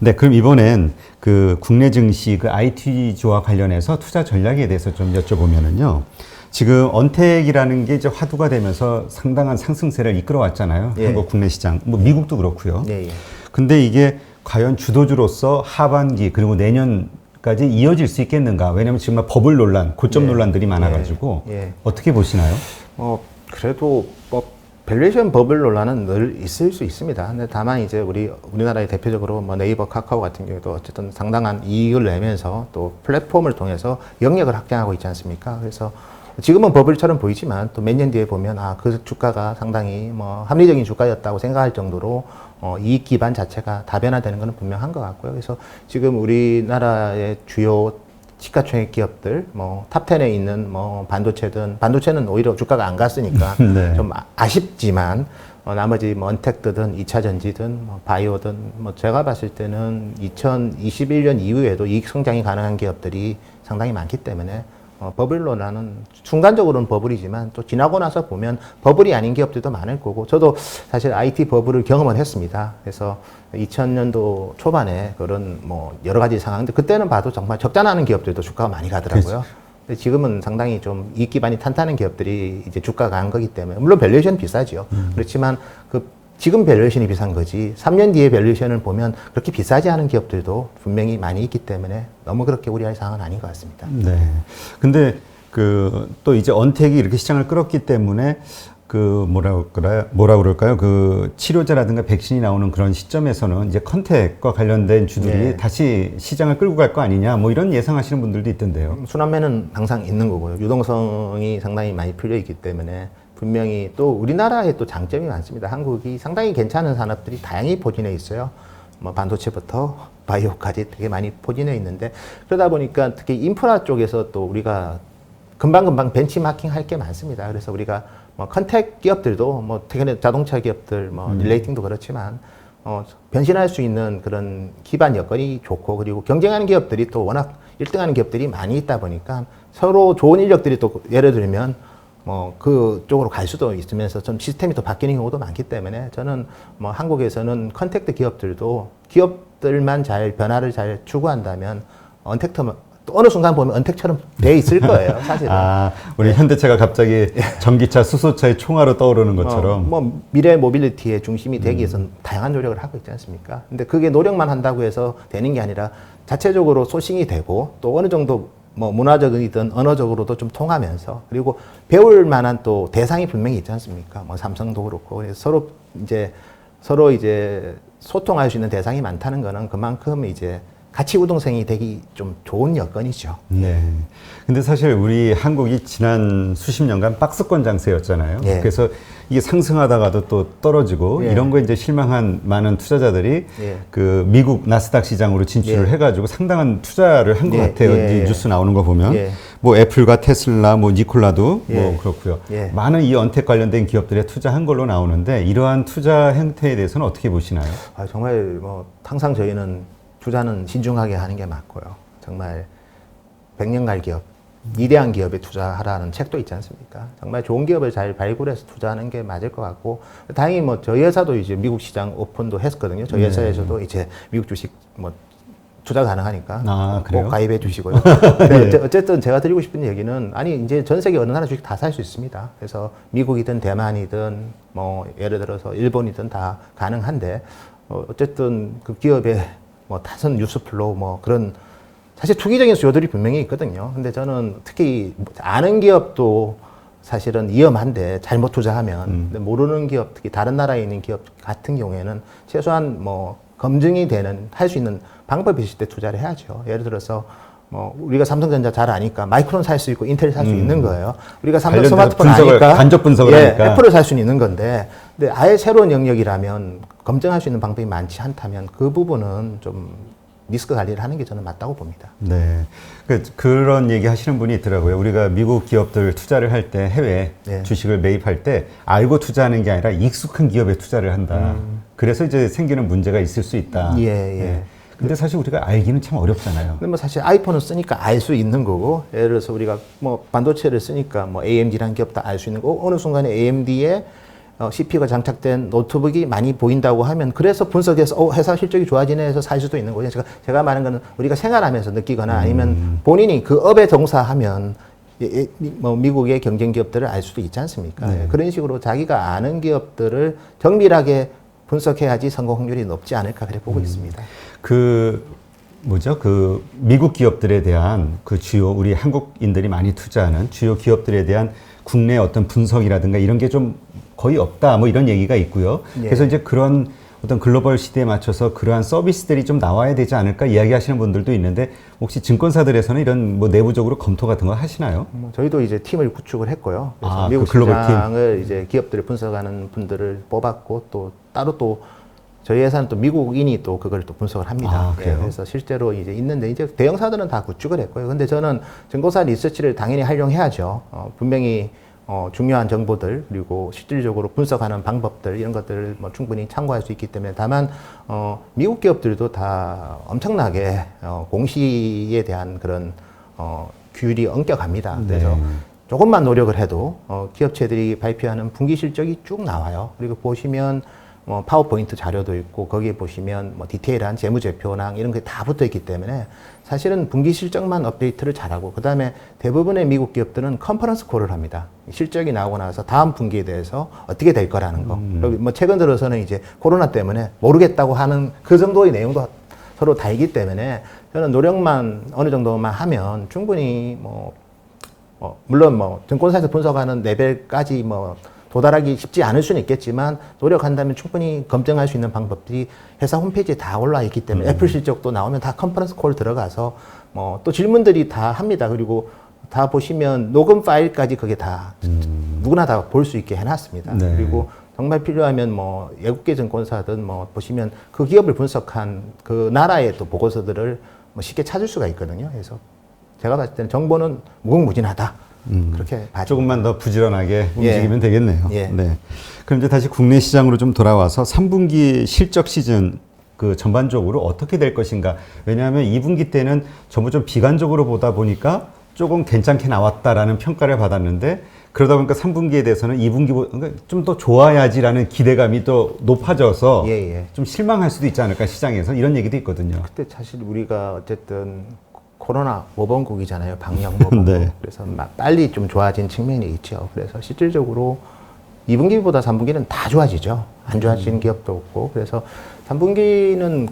네, 그럼 이번엔 그 국내 증시 그 IT주와 관련해서 투자 전략에 대해서 좀 여쭤보면은요. 지금 언택이라는 게 이제 화두가 되면서 상당한 상승세를 이끌어왔잖아요. 예. 한국 국내 시장, 뭐 미국도 그렇고요. 예, 예. 근데 이게 과연 주도주로서 하반기 그리고 내년까지 이어질 수 있겠는가? 왜냐하면 지금 버블 논란, 고점 예. 논란들이 많아가지고 어떻게 보시나요? 그래도 밸류에이션 버블 논란은 늘 있을 수 있습니다. 근데 다만 이제 우리나라의 대표적으로 뭐 네이버, 카카오 같은 경우도 어쨌든 상당한 이익을 내면서 또 플랫폼을 통해서 영역을 확장하고 있지 않습니까? 그래서 지금은 버블처럼 보이지만 또 몇 년 뒤에 보면 그 주가가 상당히 뭐 합리적인 주가였다고 생각할 정도로 이익 기반 자체가 다변화되는 것은 분명한 것 같고요. 그래서 지금 우리나라의 주요 시가총액 기업들, 뭐 탑10에 있는 뭐 반도체는 오히려 주가가 안 갔으니까 네. 좀 아쉽지만 나머지 뭐 언택트든 2차 전지든 뭐 바이오든 뭐 제가 봤을 때는 2021년 이후에도 이익 성장이 가능한 기업들이 상당히 많기 때문에 버블 논란은 순간적으로는 버블이지만 또 지나고 나서 보면 버블이 아닌 기업들도 많을 거고 저도 사실 IT 버블을 경험을 했습니다. 그래서 2000년도 초반에 그런 뭐 여러 가지 상황들 그때는 봐도 정말 적자나는 기업들도 주가가 많이 가더라고요. 근데 지금은 상당히 좀 이익 기반이 탄탄한 기업들이 이제 주가가 간 거기 때문에 물론 밸류에이션은 비싸죠. 그렇지만 지금 밸류에이션이 비싼 거지 3년 뒤에 밸류에이션을 보면 그렇게 비싸지 않은 기업들도 분명히 많이 있기 때문에 너무 그렇게 우려할 상황은 아닌 것 같습니다. 네. 근데 또 이제 언택이 이렇게 시장을 끌었기 때문에 뭐라 그럴까요? 그 치료제라든가 백신이 나오는 그런 시점에서는 이제 컨택과 관련된 주들이 네. 다시 시장을 끌고 갈 거 아니냐 뭐 이런 예상하시는 분들도 있던데요. 순환매는 항상 있는 거고요. 유동성이 상당히 많이 풀려 있기 때문에 분명히 또 우리나라에 또 장점이 많습니다. 한국이 상당히 괜찮은 산업들이 다양히 포진해 있어요. 뭐 반도체부터 바이오까지 되게 많이 포진해 있는데 그러다 보니까 특히 인프라 쪽에서 또 우리가 금방금방 벤치마킹 할 게 많습니다. 그래서 우리가 뭐 컨택 기업들도 뭐 최근에 자동차 기업들 뭐 릴레이팅도 그렇지만 변신할 수 있는 그런 기반 여건이 좋고 그리고 경쟁하는 기업들이 또 워낙 1등하는 기업들이 많이 있다 보니까 서로 좋은 인력들이 또 예를 들면 그쪽으로 갈 수도 있으면서 좀 시스템이 또 바뀌는 경우도 많기 때문에 저는 뭐 한국에서는 컨택트 기업들만 잘 변화를 잘 추구한다면 언택트 또 어느 순간 보면 언택처럼 돼 있을 거예요, 사실은. 우리 현대차가 갑자기 전기차, 수소차의 총알로 떠오르는 것처럼. 미래 모빌리티의 중심이 되기 위해서는 다양한 노력을 하고 있지 않습니까? 근데 그게 노력만 한다고 해서 되는 게 아니라 자체적으로 소싱이 되고 또 어느 정도 뭐 문화적이든 언어적으로도 좀 통하면서 그리고 배울 만한 또 대상이 분명히 있지 않습니까? 뭐 삼성도 그렇고 그래서 서로 이제 소통할 수 있는 대상이 많다는 거는 그만큼 이제 가치 우등생이 되기 좀 좋은 여건이죠. 네. 근데 사실 우리 한국이 지난 수십 년간 박스권 장세였잖아요. 예. 그래서 이게 상승하다가도 또 떨어지고 예. 이런 거 이제 실망한 많은 투자자들이 예. 미국 나스닥 시장으로 진출을 예. 해가지고 상당한 투자를 한 것 예. 같아요. 예. 이 뉴스 나오는 거 보면. 예. 뭐 애플과 테슬라, 뭐 니콜라도 예. 뭐 그렇고요. 예. 많은 이 언택 관련된 기업들에 투자한 걸로 나오는데 이러한 투자 행태에 대해서는 어떻게 보시나요? 정말 항상 저희는 투자는 신중하게 하는 게 맞고요. 정말 100년 갈 기업, 위대한 기업에 투자하라는 책도 있지 않습니까? 정말 좋은 기업을 잘 발굴해서 투자하는 게 맞을 것 같고 다행히 저희 회사도 이제 미국 시장 오픈도 했거든요. 저희 회사에서도 이제 미국 주식 투자 가능하니까 그래요? 꼭 가입해 주시고요. 근데 어쨌든 제가 드리고 싶은 얘기는 이제 전 세계 어느 나라 주식 다 살 수 있습니다. 그래서 미국이든 대만이든 예를 들어서 일본이든 다 가능한데 어쨌든 그 기업의 타선 뉴스플로우 그런 사실 투기적인 수요들이 분명히 있거든요. 근데 저는 특히 아는 기업도 사실은 위험한데 잘못 투자하면 근데 모르는 기업 특히 다른 나라에 있는 기업 같은 경우에는 최소한 검증이 되는 할 수 있는 방법이 있을 때 투자를 해야죠. 예를 들어서 우리가 삼성전자 잘 아니까 마이크론 살 수 있고 인텔 살 수 있는 거예요. 우리가 삼성 스마트폰 아니까 간접 분석을 하니까 애플을 살 수는 있는 건데 근데 아예 새로운 영역이라면 검증할 수 있는 방법이 많지 않다면 그 부분은 좀 리스크 관리를 하는 게 저는 맞다고 봅니다. 네. 그런 얘기 하시는 분이 있더라고요. 우리가 미국 기업들 투자를 할 때 해외 주식을 매입할 때 알고 투자하는 게 아니라 익숙한 기업에 투자를 한다. 그래서 이제 생기는 문제가 있을 수 있다. 예. 근데 사실 우리가 알기는 참 어렵잖아요. 근데 사실 아이폰을 쓰니까 알 수 있는 거고, 예를 들어서 우리가 반도체를 쓰니까 AMD라는 기업 다 알 수 있는 거고, 어느 순간에 AMD의 CPU가 장착된 노트북이 많이 보인다고 하면 그래서 분석해서 회사 실적이 좋아지네 해서 살 수도 있는 거죠. 제가 말하는 거는 우리가 생활하면서 느끼거나 아니면 본인이 그 업에 종사하면 뭐 미국의 경쟁 기업들을 알 수도 있지 않습니까? 네. 그런 식으로 자기가 아는 기업들을 정밀하게 분석해야지 성공 확률이 높지 않을까 그래 보고 있습니다. 그 미국 기업들에 대한 그 주요 우리 한국인들이 많이 투자하는 주요 기업들에 대한 국내 어떤 분석이라든가 이런 게 좀 거의 없다 뭐 이런 얘기가 있고요. 예. 그래서 이제 그런 어떤 글로벌 시대에 맞춰서 그러한 서비스들이 좀 나와야 되지 않을까 이야기하시는 분들도 있는데 혹시 증권사들에서는 이런 뭐 내부적으로 검토 같은 거 하시나요? 저희도 이제 팀을 구축을 했고요. 그래서 그 미국 글로벌 시장을 이제 기업들을 분석하는 분들을 뽑았고 또 따로 또 저희 회사는 또 미국인이 또 그걸 또 분석을 합니다. 그래요? 그래서 실제로 이제 있는데 이제 대형사들은 다 구축을 했고요. 근데 저는 증권사 리서치를 당연히 활용해야죠. 분명히 중요한 정보들 그리고 실질적으로 분석하는 방법들 이런 것들을 뭐 충분히 참고할 수 있기 때문에 다만 미국 기업들도 다 엄청나게 공시에 대한 그런 규율이 엄격합니다. 그래서 조금만 노력을 해도 기업체들이 발표하는 분기 실적이 쭉 나와요. 그리고 보시면 파워포인트 자료도 있고 거기에 보시면 뭐 디테일한 재무제표랑 이런 게 다 붙어 있기 때문에 사실은 분기 실적만 업데이트를 잘하고 그 다음에 대부분의 미국 기업들은 컨퍼런스 콜을 합니다. 실적이 나오고 나서 다음 분기에 대해서 어떻게 될 거라는 거. 그리고 뭐 최근 들어서는 이제 코로나 때문에 모르겠다고 하는 그 정도의 내용도 서로 다이기 때문에 저는 노력만 어느 정도만 하면 충분히 물론 증권사에서 분석하는 레벨까지 도달하기 쉽지 않을 수는 있겠지만 노력한다면 충분히 검증할 수 있는 방법들이 회사 홈페이지에 다 올라와 있기 때문에 애플 실적도 나오면 다 컨퍼런스 콜 들어가서 또 질문들이 다 합니다. 그리고 다 보시면 녹음 파일까지 그게 다 누구나 다 볼 수 있게 해놨습니다. 네. 그리고 정말 필요하면 외국계 증권사든 보시면 그 기업을 분석한 그 나라의 또 보고서들을 쉽게 찾을 수가 있거든요. 그래서 제가 봤을 때는 정보는 무궁무진하다. 그렇게 봐죠. 조금만 더 부지런하게 움직이면 되겠네요. 예. 네. 그럼 이제 다시 국내 시장으로 좀 돌아와서 3분기 실적 시즌 그 전반적으로 어떻게 될 것인가. 왜냐하면 2분기 때는 전부 좀 비관적으로 보다 보니까 조금 괜찮게 나왔다라는 평가를 받았는데 그러다 보니까 3분기에 대해서는 2분기보다 좀 더 좋아야지라는 기대감이 또 높아져서 좀 실망할 수도 있지 않을까 시장에서 이런 얘기도 있거든요. 그때 사실 우리가 어쨌든 코로나 모범국이잖아요. 방역 모범국. 네. 그래서 빨리 좀 좋아진 측면이 있죠. 그래서 실질적으로 2분기보다 3분기는 다 좋아지죠. 안 좋아지는 기업도 없고. 그래서 3분기는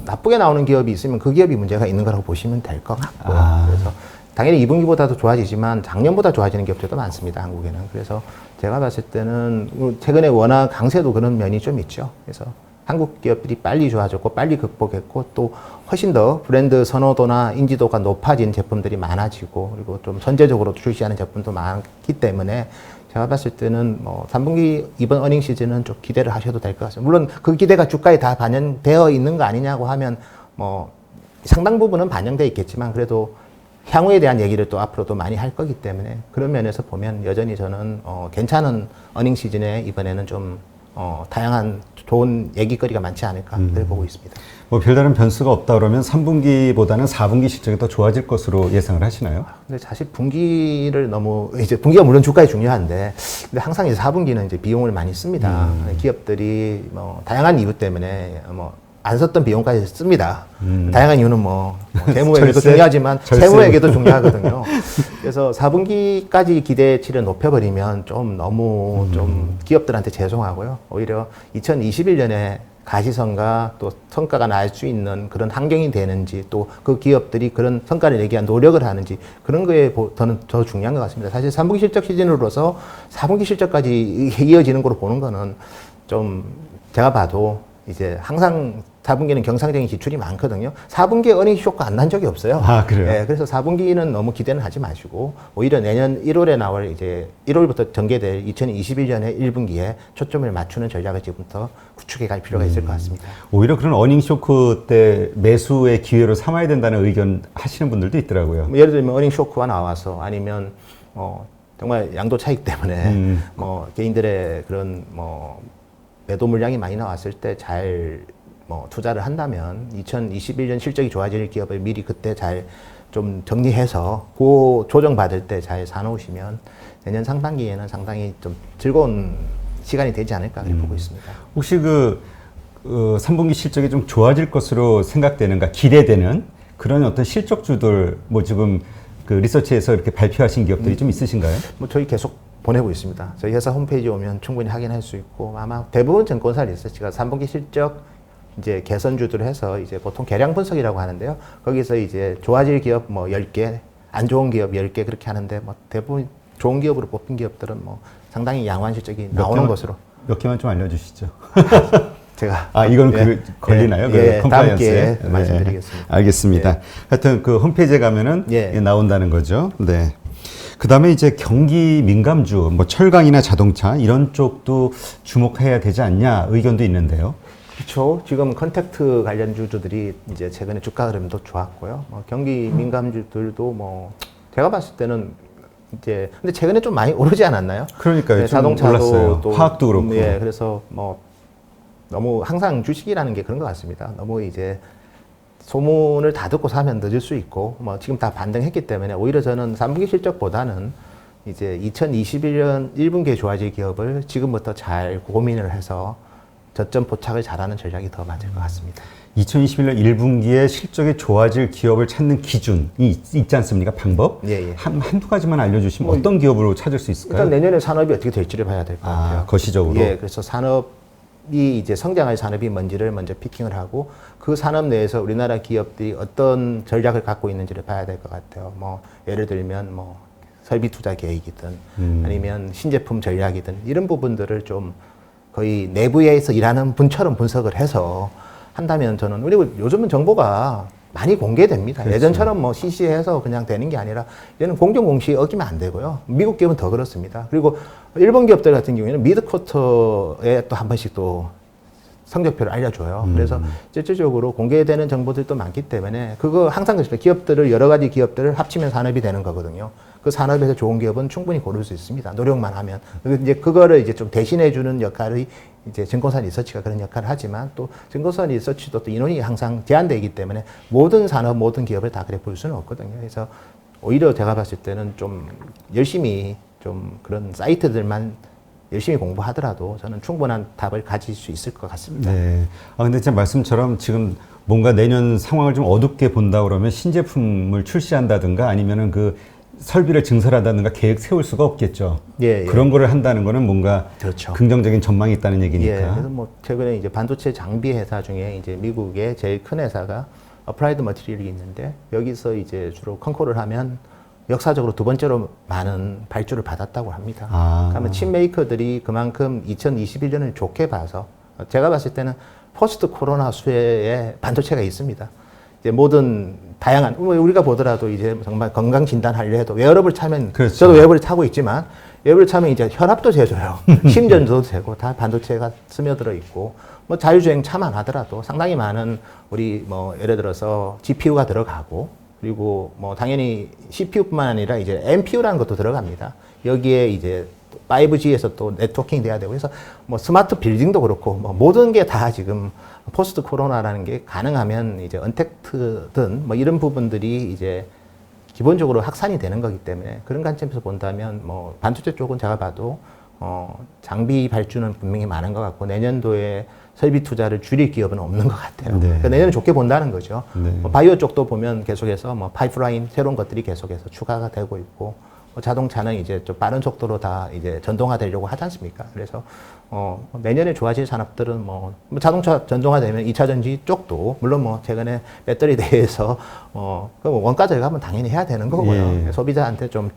나쁘게 나오는 기업이 있으면 그 기업이 문제가 있는 거라고 보시면 될 것 같고요. 그래서 당연히 2분기보다도 좋아지지만 작년보다 좋아지는 기업들도 많습니다. 한국에는. 그래서 제가 봤을 때는 최근에 워낙 강세도 그런 면이 좀 있죠. 그래서 한국 기업들이 빨리 좋아졌고 빨리 극복했고 또 훨씬 더 브랜드 선호도나 인지도가 높아진 제품들이 많아지고 그리고 좀 선제적으로 출시하는 제품도 많기 때문에 제가 봤을 때는 3분기 이번 어닝 시즌은 좀 기대를 하셔도 될 것 같습니다. 물론 그 기대가 주가에 다 반영되어 있는 거 아니냐고 하면 상당 부분은 반영되어 있겠지만 그래도 향후에 대한 얘기를 또 앞으로도 많이 할 거기 때문에 그런 면에서 보면 여전히 저는 괜찮은 어닝 시즌에 이번에는 좀 다양한 좋은 얘기거리가 많지 않을까 그래 보고 있습니다. 별다른 변수가 없다 그러면 3분기보다는 4분기 실적이 더 좋아질 것으로 예상을 하시나요? 근데 사실 분기를 너무 이제 분기가 물론 주가에 중요한데 근데 항상 이제 4분기는 이제 비용을 많이 씁니다. 기업들이 다양한 이유 때문에 안 썼던 비용까지 씁니다. 다양한 이유는 재무에게도 중요하지만 세무에게도 중요하거든요. 그래서 4분기까지 기대치를 높여버리면 좀 너무 좀 기업들한테 죄송하고요. 오히려 2021년에 가시성과 또 성과가 날 수 있는 그런 환경이 되는지 또 그 기업들이 그런 성과를 내기 위한 노력을 하는지 그런 거에 저는 더 중요한 것 같습니다. 사실 3분기 실적 시즌으로서 4분기 실적까지 이어지는 걸로 보는 거는 좀 제가 봐도 이제 항상 4분기는 경상적인 지출이 많거든요. 4분기에 어닝 쇼크 안 난 적이 없어요. 그래요? 네, 그래서 4분기는 너무 기대는 하지 마시고 오히려 내년 1월에 나올 이제 1월부터 전개될 2021년의 1분기에 초점을 맞추는 전략을 지금부터 구축해 갈 필요가 있을 것 같습니다. 오히려 그런 어닝 쇼크 때 매수의 기회로 삼아야 된다는 의견 하시는 분들도 있더라고요. 예를 들면 어닝 쇼크가 나와서 아니면 정말 양도 차익 때문에 개인들의 그런 매도 물량이 많이 나왔을 때 잘 투자를 한다면 2021년 실적이 좋아질 기업을 미리 그때 잘 좀 정리해서 그 조정 받을 때 잘 사놓으시면 내년 상반기에는 상당히 좀 즐거운 시간이 되지 않을까 그렇게 보고 있습니다. 혹시 3분기 실적이 좀 좋아질 것으로 생각되는가, 기대되는 그런 어떤 실적주들, 뭐 지금 그 리서치에서 이렇게 발표하신 기업들이 좀 있으신가요? 뭐 저희 계속 보내고 있습니다. 저희 회사 홈페이지 오면 충분히 확인할 수 있고, 아마 대부분 증권사 리서치가 3분기 실적 이제 개선주들 해서 이제 보통 계량 분석이라고 하는데요. 거기서 이제 좋아질 기업 뭐 10개, 안 좋은 기업 10개 그렇게 하는데, 뭐 대부분 좋은 기업으로 뽑힌 기업들은 뭐 상당히 양호한 실적이 나오는 것으로. 몇 개만 좀 알려주시죠. 제가 이건 걸리나요? 그 다음 컴플라이언스에? 기회에 말씀드리겠습니다. 알겠습니다. 하여튼 그 홈페이지에 가면은 나온다는 거죠. 네. 그 다음에 이제 경기 민감주, 뭐 철강이나 자동차 이런 쪽도 주목해야 되지 않냐 의견도 있는데요. 그렇죠. 지금 컨택트 관련 주주들이 이제 최근에 주가 흐름도 좋았고요. 뭐 경기 민감주들도 뭐 제가 봤을 때는 이제 근데 최근에 좀 많이 오르지 않았나요? 그러니까요. 좀 자동차도 올랐어요. 또 화학도 그렇고. 그래서 뭐 너무 항상 주식이라는 게 그런 것 같습니다. 너무 이제 소문을 다 듣고 사면 늦을 수 있고, 뭐 지금 다 반등했기 때문에 오히려 저는 3분기 실적보다는 이제 2021년 1분기에 좋아질 기업을 지금부터 잘 고민을 해서 저점 포착을 잘하는 전략이 더 맞을 것 같습니다. 2021년 1분기에 실적이 좋아질 기업을 찾는 기준이 있지 않습니까? 방법? 한두 가지만 알려주시면 어떤 기업으로 찾을 수 있을까요? 일단 내년에 산업이 어떻게 될지를 봐야 될 것 같아요. 거시적으로? 그래서 산업이 이제 성장할 산업이 뭔지를 먼저 피킹을 하고, 그 산업 내에서 우리나라 기업들이 어떤 전략을 갖고 있는지를 봐야 될 것 같아요. 뭐 예를 들면 뭐 설비 투자 계획이든 아니면 신제품 전략이든 이런 부분들을 좀 거의 내부에서 일하는 분처럼 분석을 해서 한다면 저는, 그리고 요즘은 정보가 많이 공개됩니다. 그렇죠. 예전처럼 뭐 시시해서 그냥 되는 게 아니라 이제는 공정 공시에 어기면 안 되고요. 미국 기업은 더 그렇습니다. 그리고 일본 기업들 같은 경우에는 미드 쿼터에 또 한 번씩 또 성적표를 알려줘요. 그래서 실질적으로 공개되는 정보들도 많기 때문에 그거 항상 그렇습니다. 기업들을, 여러 가지 기업들을 합치면 산업이 되는 거거든요. 그 산업에서 좋은 기업은 충분히 고를 수 있습니다. 노력만 하면. 이제 그거를 이제 좀 대신해주는 역할이 이제 증권사 리서치가 그런 역할을 하지만, 또 증권사 리서치도 또 인원이 항상 제한되기 때문에 모든 산업, 모든 기업을 다 그래 볼 수는 없거든요. 그래서 오히려 제가 봤을 때는 좀 열심히 좀 그런 사이트들만 열심히 공부하더라도 저는 충분한 답을 가질 수 있을 것 같습니다. 네. 근데 진짜 말씀처럼 지금 뭔가 내년 상황을 좀 어둡게 본다 그러면 신제품을 출시한다든가 아니면은 그 설비를 증설한다든가 계획 세울 수가 없겠죠. 그런 거를 한다는 거는 뭔가 그렇죠. 긍정적인 전망이 있다는 얘기니까. 그래서 뭐 최근에 이제 반도체 장비 회사 중에 이제 미국의 제일 큰 회사가 어플라이드 머티리얼이 있는데, 여기서 이제 주로 컨콜을 하면 역사적으로 두 번째로 많은 발주를 받았다고 합니다. 그러면 칩 메이커들이 그만큼 2021년을 좋게 봐서, 제가 봤을 때는 포스트 코로나 수혜에 반도체가 있습니다. 이제 모든 다양한, 우리가 보더라도 이제 정말 건강 진단하려 해도 웨어러블 차면, 그렇죠. 저도 웨어러블 차고 있지만, 웨어러블 차면 이제 혈압도 재줘요. 심전도도 되고, 다 반도체가 스며들어 있고, 뭐 자율주행 차만 하더라도 상당히 많은 우리 뭐 예를 들어서 GPU가 들어가고, 그리고 뭐 당연히 CPU뿐만 아니라 이제 NPU라는 것도 들어갑니다. 여기에 이제 5G에서 또 네트워킹 돼야 되고, 그래서 뭐 스마트 빌딩도 그렇고 뭐 모든 게 다 지금 포스트 코로나라는 게 가능하면 이제 언택트든 뭐 이런 부분들이 이제 기본적으로 확산이 되는 거기 때문에, 그런 관점에서 본다면 뭐 반도체 쪽은 제가 봐도 장비 발주는 분명히 많은 것 같고, 내년도에 설비 투자를 줄일 기업은 없는 것 같아요. 그러니까 내년은 좋게 본다는 거죠. 뭐 바이오 쪽도 보면 계속해서 뭐 파이프라인 새로운 것들이 계속해서 추가가 되고 있고, 뭐 자동차는 이제 좀 빠른 속도로 다 이제 전동화되려고 하지 않습니까? 그래서 내년에 좋아질 산업들은 뭐 자동차 전동화되면 2차 전지 쪽도 물론 뭐 최근에 배터리 대해서 그 원가 절감은 당연히 해야 되는 거고요. 소비자한테 좀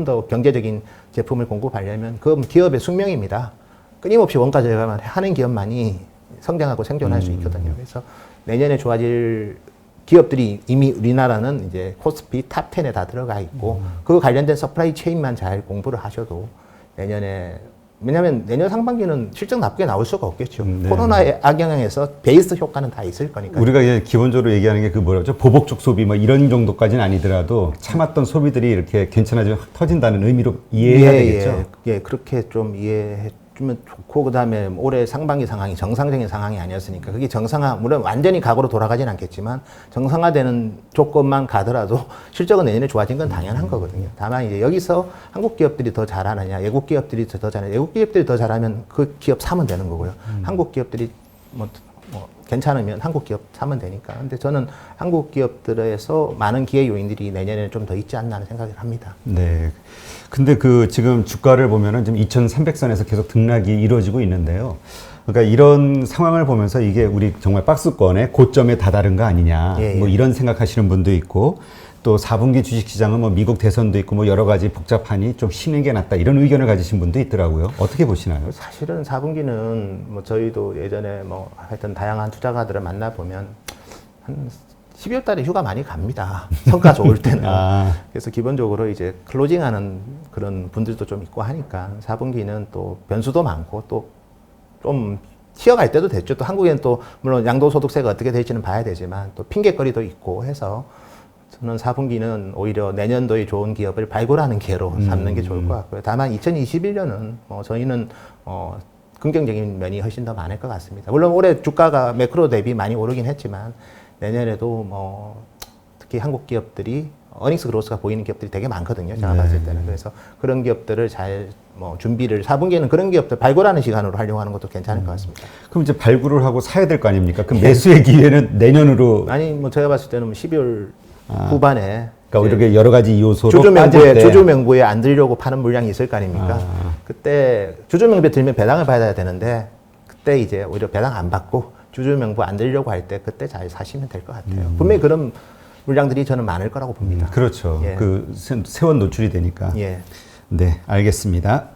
더 경제적인 제품을 공급하려면 그 기업의 숙명입니다. 끊임없이 원가 절감을 하는 기업만이 성장하고 생존할 수 있거든요. 그래서 내년에 좋아질 기업들이 이미 우리나라는 이제 코스피 탑 10에 다 들어가 있고, 그 관련된 서플라이 체인만 잘 공부를 하셔도 내년에, 왜냐하면 내년 상반기는 실적 나쁘게 나올 수가 없겠죠. 코로나의 악영향에서 베이스 효과는 다 있을 거니까. 우리가 기본적으로 얘기하는 게 그 뭐라죠? 보복적 소비 뭐 이런 정도까지는 아니더라도 참았던 소비들이 이렇게 괜찮아지면 확 터진다는 의미로 이해해야 되겠죠. 그렇게 좀 이해해 주면 좋고 그다음에 올해 상반기 상황이 정상적인 상황이 아니었으니까 그게 정상화 물론 완전히 과거로 돌아가진 않겠지만 정상화되는 조건만 가더라도 실적은 내년에 좋아진 건 당연한 거거든요. 다만 이제 여기서 한국 기업들이 더 잘하느냐, 외국 기업들이 더 잘하느냐, 외국 기업들이 더 잘하면 그 기업 사면 되는 거고요. 한국 기업들이 뭐 괜찮으면 한국 기업 사면 되니까. 근데 저는 한국 기업들에서 많은 기회 요인들이 내년에는 좀 더 있지 않나 하는 생각을 합니다. 네. 근데 그 지금 주가를 보면은 지금 2,300선에서 계속 등락이 이루어지고 있는데요. 그러니까 이런 상황을 보면서 이게 우리 정말 박스권의 고점에 다다른 거 아니냐. 예, 예. 뭐 이런 생각하시는 분도 있고 또 4분기 주식시장은 뭐 미국 대선도 있고 뭐 여러 가지 복잡하니 좀 쉬는 게 낫다. 이런 의견을 가지신 분도 있더라고요. 어떻게 보시나요? 사실은 4분기는 뭐 저희도 예전에 뭐 하여튼 다양한 투자가들을 만나보면 한 12월 달에 휴가 많이 갑니다. 성과 좋을 때는. 그래서 기본적으로 이제 클로징하는 그런 분들도 좀 있고 하니까 4분기는 또 변수도 많고 또 좀 튀어갈 때도 됐죠. 또 한국에는 또 물론 양도소득세가 어떻게 될지는 봐야 되지만 또 핑계거리도 있고 해서 저는 4분기는 오히려 내년도에 좋은 기업을 발굴하는 기회로 삼는 게 좋을 것 같고요. 다만 2021년은 뭐 저희는 긍정적인 면이 훨씬 더 많을 것 같습니다. 물론 올해 주가가 매크로 대비 많이 오르긴 했지만 내년에도 뭐 특히 한국 기업들이 어닝스 그로스가 보이는 기업들이 되게 많거든요. 제가 봤을 때는. 그래서 그런 기업들을 잘 뭐 준비를 4분기에는 그런 기업들 발굴하는 시간으로 활용하는 것도 괜찮을 것 같습니다. 그럼 이제 발굴을 하고 사야 될 거 아닙니까? 그럼 매수의 기회는 내년으로. 아니 뭐 제가 봤을 때는 12월 후반에 그러니까 이렇게 여러 가지 요소로 주주명부에 안 들려고 파는 물량이 있을 거 아닙니까? 그때 주주명부에 들면 배당을 받아야 되는데 그때 이제 오히려 배당 안 받고 주주명부 안 들려고 할 때 그때 잘 사시면 될 것 같아요. 분명히 그런 물량들이 저는 많을 거라고 봅니다. 그렇죠. 예. 그 세원 노출이 되니까. 예. 네, 알겠습니다.